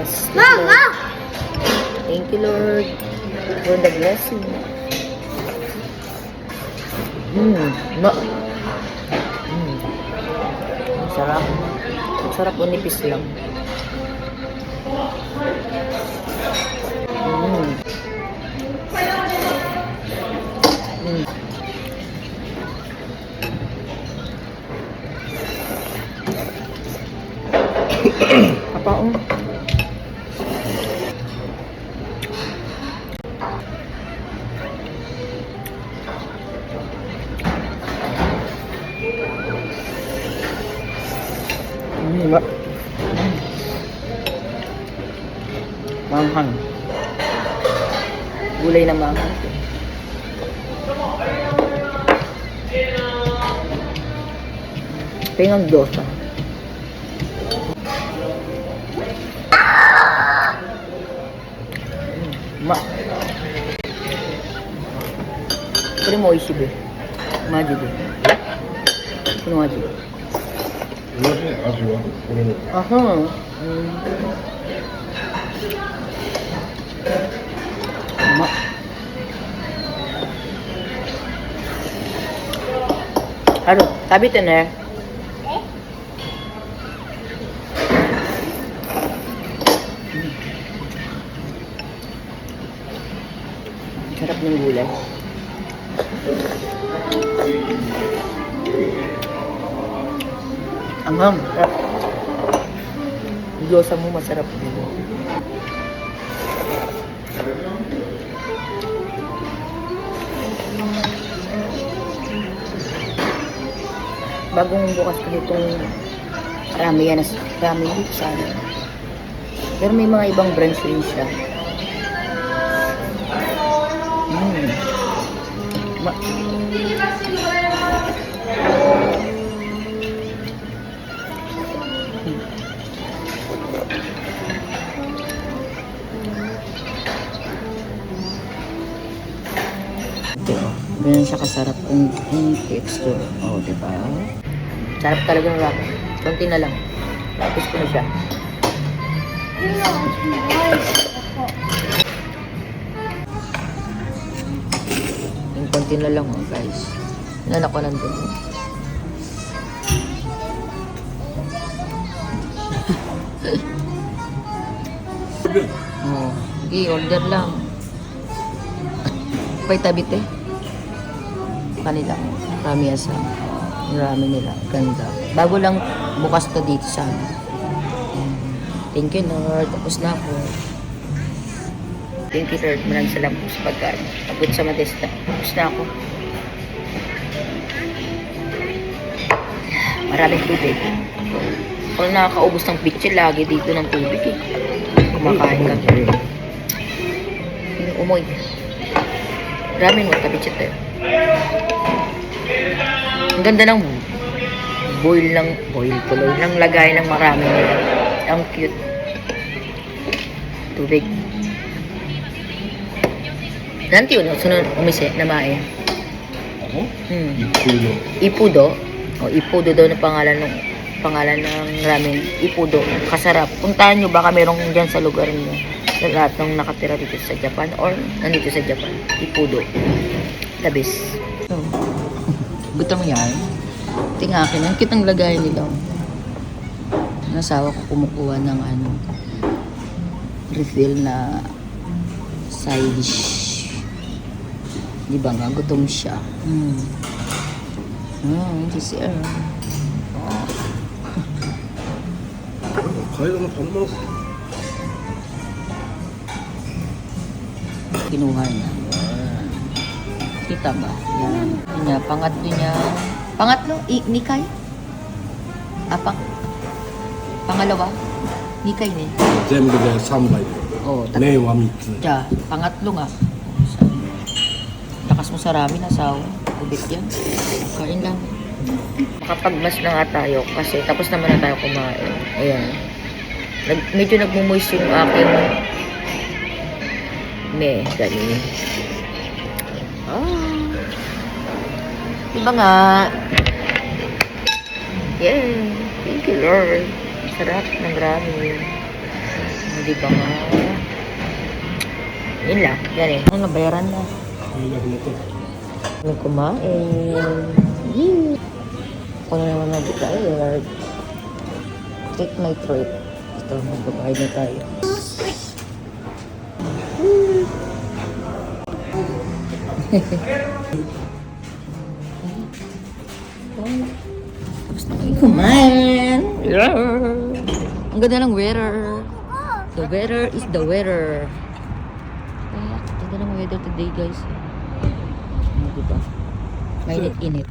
Yes. Mama! Thank you, Lord, for the blessing. Ma. Ang sarap. Ang sarap o nipis lang. Kapaong. Ba? Manghang. Gulay na manghang. Pengang dosa. Ma.これも美味しいべ。マジで。この味。美味しい味はこれの。あ、うん。うまっ。ある、食べてね。Sarap ng gulay. Anghang. Yung gyoza mo masarap din. Bagong bukas ko nitong ramen dito sana. Pero may mga ibang branch rin siya. Ganyan siya kasarap yung texture. Oh, diba? Sarap talaga ng ramen. Konti na lang. Tapos ko na siya. Yung konti na lang, oh, guys. Nanak ko nandun. Oh, sige, order lang. Pay tabit eh. Kanila. Rami asa. Yung ramen nila. Ganda. Bago lang bukas to dito sa amin. Thank you, Lord. Tapos na ako. Thank you, Lord. Maraming salamat po sa pagkain. Abot sa Modesta. Tapos na ako. Maraming tubig. Kung nakakaubos ng pitche, lagi dito ng tubig eh. Kumakain ka. Umoy. Ramen mo, tabitsit tayo. Ang ganda ng boil tuloy ng lagay ng marami nila. Ang cute. Tubig. Nanti yun, sunod umise na mae. Ako? Ipudo. Ipudo? O, Ipudo daw na pangalan ng ramen. Ipudo. Kasarap. Puntahan nyo, baka merong dyan sa lugar nyo. Sa lahat ng nakatira dito sa Japan or nandito sa Japan. Ipudo. Tabis. So, gusto mo yan? Tingnan akin. Ang kitang lagay nila. Nasawa ko kumukuha ng refill na side dish. Di ba nga? Gutom siya. Hindi siya. Kaya naman pa naman. Kinuha niya. Kita ba? Yan. Yan. Pangatlo niya. Pangatlo? Nikay? Pangalawa? Nikay ne. 全部で3杯。 Oh,麺は3つ。 pangatlo nga. Lakas mo sa ramen, asawa. Ubit yan. Kain lang. Makapagmas na nga tayo kasi tapos naman na tayo kumain. Ayan. Medyo nagmumoist yung aking ganyan. Diba nga? Yay! Thank you, Lord. Sarap ng ramen. di ba nga? Yun lang. Yan eh. Ang nabayaran na. Ang laki nito. May kumain. Yee! Ako na naman nag-tired. Take my treat. Ito, magbabayad na tayo. Tapos na kayo kumain. Ang ganda ng weather. The weather is the weather. Kaya, ganda ng weather today, guys. Ano, diba? Mainit-init.